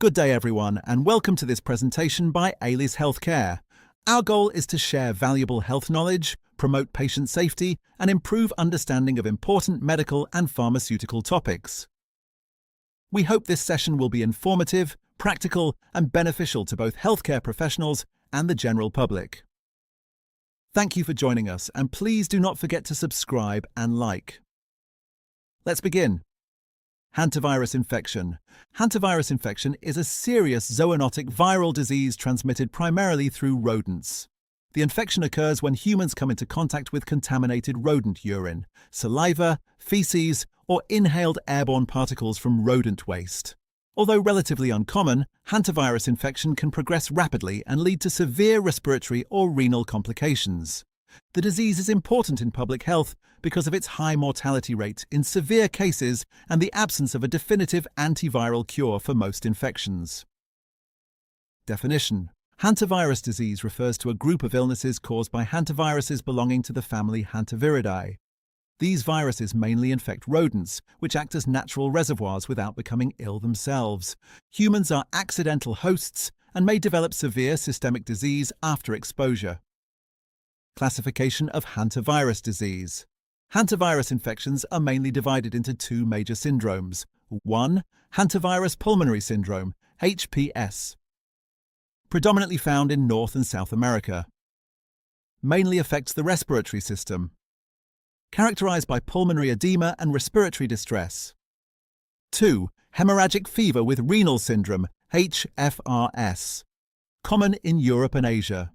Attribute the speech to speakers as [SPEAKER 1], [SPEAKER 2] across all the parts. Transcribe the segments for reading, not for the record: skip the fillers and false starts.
[SPEAKER 1] Good day everyone, and welcome to this presentation by Aleys Healthcare. Our goal is to share valuable health knowledge, promote patient safety, and improve understanding of important medical and pharmaceutical topics. We hope this session will be informative, practical, and beneficial to both healthcare professionals and the general public. Thank you for joining us, and please do not forget to subscribe and like. Let's begin. Hantavirus infection. Hantavirus infection is a serious zoonotic viral disease transmitted primarily through rodents. The infection occurs when humans come into contact with contaminated rodent urine, saliva, feces, or inhaled airborne particles from rodent waste. Although relatively uncommon, hantavirus infection can progress rapidly and lead to severe respiratory or renal complications. The disease is important in public health because of its high mortality rate in severe cases and the absence of a definitive antiviral cure for most infections. Definition: Hantavirus disease refers to a group of illnesses caused by hantaviruses belonging to the family Hantaviridae. These viruses mainly infect rodents, which act as natural reservoirs without becoming ill themselves. Humans are accidental hosts and may develop severe systemic disease after exposure. Classification of hantavirus disease. Hantavirus infections are mainly divided into two major syndromes. 1. Hantavirus pulmonary syndrome, HPS. Predominantly found in North and South America. Mainly affects the respiratory system. Characterized by pulmonary edema and respiratory distress. 2. Hemorrhagic fever with renal syndrome, HFRS. Common in Europe and Asia.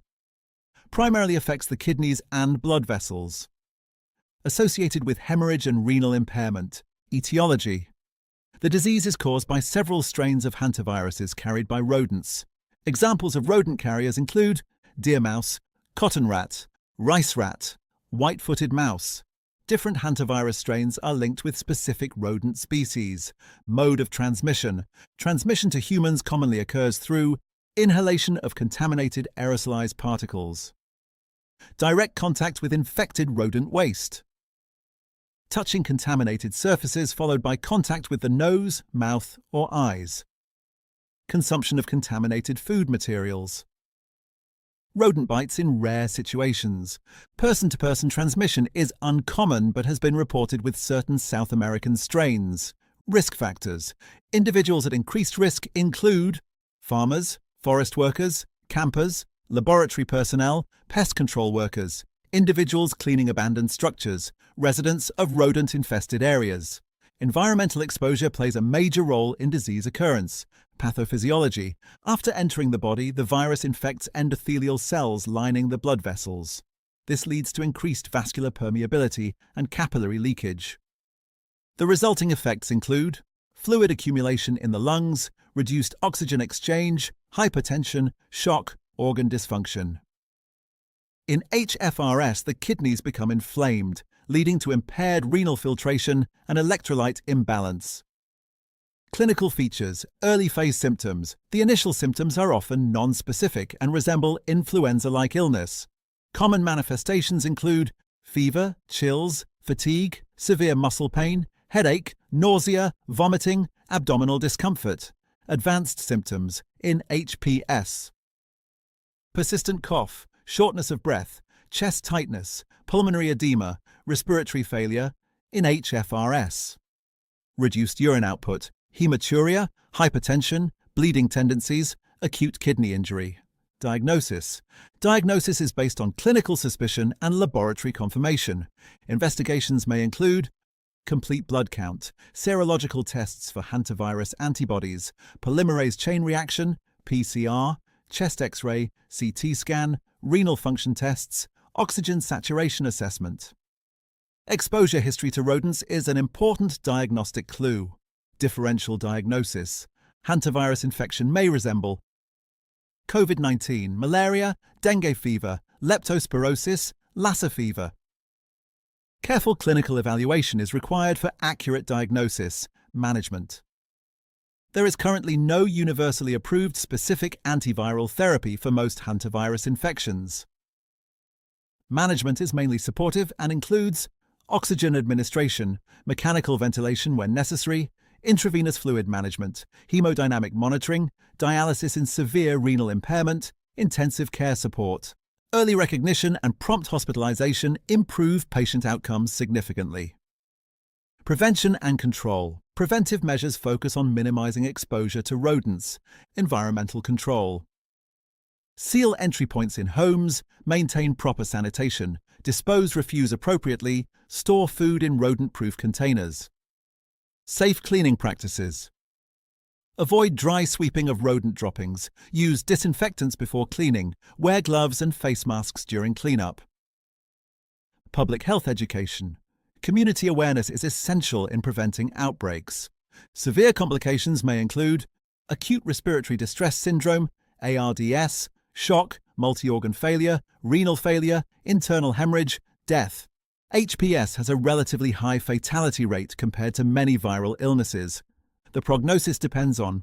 [SPEAKER 1] Primarily affects the kidneys and blood vessels. Associated with hemorrhage and renal impairment. Etiology: the disease is caused by several strains of hantaviruses carried by rodents. Examples of rodent carriers include deer mouse, cotton rat, rice rat, white-footed mouse. Different hantavirus strains are linked with specific rodent species. Mode of transmission: transmission to humans commonly occurs through inhalation of contaminated aerosolized particles. Direct contact with infected rodent waste. Touching contaminated surfaces followed by contact with the nose, mouth, or eyes. Consumption of contaminated food materials. Rodent bites in rare situations. Person-to-person transmission is uncommon but has been reported with certain South American strains. Risk factors: individuals at increased risk include farmers, forest workers, campers, laboratory personnel, pest control workers, individuals cleaning abandoned structures, residents of rodent-infested areas. Environmental exposure plays a major role in disease occurrence. Pathophysiology: after entering the body, the virus infects endothelial cells lining the blood vessels. This leads to increased vascular permeability and capillary leakage. The resulting effects include fluid accumulation in the lungs, reduced oxygen exchange, hypertension, shock, organ dysfunction. In HFRS, the kidneys become inflamed, leading to impaired renal filtration and electrolyte imbalance. Clinical features: early phase symptoms. The initial symptoms are often non-specific and resemble influenza-like illness. Common manifestations include fever, chills, fatigue, severe muscle pain, headache, nausea, vomiting, abdominal discomfort. Advanced symptoms in HPS: persistent cough, shortness of breath, chest tightness, pulmonary edema, respiratory failure. In HFRS: reduced urine output, hematuria, hypertension, bleeding tendencies, acute kidney injury. Diagnosis: diagnosis is based on clinical suspicion and laboratory confirmation. Investigations may include complete blood count, serological tests for hantavirus antibodies, polymerase chain reaction, PCR, chest X-ray, CT scan, renal function tests, oxygen saturation assessment. Exposure history to rodents is an important diagnostic clue. Differential diagnosis: hantavirus infection may resemble COVID-19, malaria, dengue fever, leptospirosis, Lassa fever. Careful clinical evaluation is required for accurate diagnosis, management. There is currently no universally approved specific antiviral therapy for most hantavirus infections. Management is mainly supportive and includes oxygen administration, mechanical ventilation when necessary, intravenous fluid management, hemodynamic monitoring, dialysis in severe renal impairment, intensive care support. Early recognition and prompt hospitalization improve patient outcomes significantly. Prevention and control. Preventive measures focus on minimizing exposure to rodents. Environmental control. Seal entry points in homes, maintain proper sanitation, dispose refuse appropriately, store food in rodent-proof containers. Safe cleaning practices. Avoid dry sweeping of rodent droppings, use disinfectants before cleaning, wear gloves and face masks during cleanup. Public health education. Community awareness is essential in preventing outbreaks. Severe complications may include acute respiratory distress syndrome, ARDS, shock, multi-organ failure, renal failure, internal hemorrhage, death. HPS has a relatively high fatality rate compared to many viral illnesses. The prognosis depends on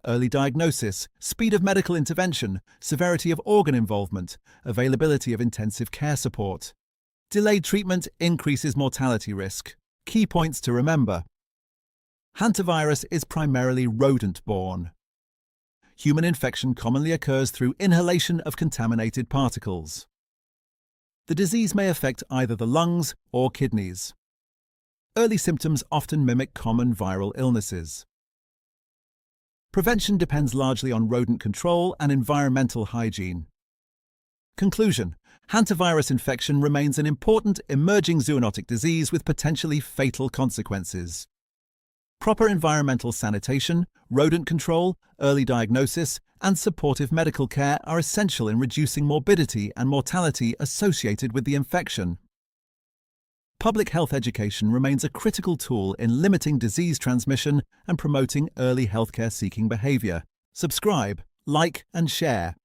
[SPEAKER 1] early diagnosis, speed of medical intervention, severity of organ involvement, availability of intensive care support. Delayed treatment increases mortality risk. Key points to remember. Hantavirus is primarily rodent-borne. Human infection commonly occurs through inhalation of contaminated particles. The disease may affect either the lungs or kidneys. Early symptoms often mimic common viral illnesses. Prevention depends largely on rodent control and environmental hygiene. Conclusion: Hantavirus infection remains an important emerging zoonotic disease with potentially fatal consequences. Proper environmental sanitation, rodent control, early diagnosis, and supportive medical care are essential in reducing morbidity and mortality associated with the infection. Public health education remains a critical tool in limiting disease transmission and promoting early healthcare-seeking behavior. Subscribe, like, and share.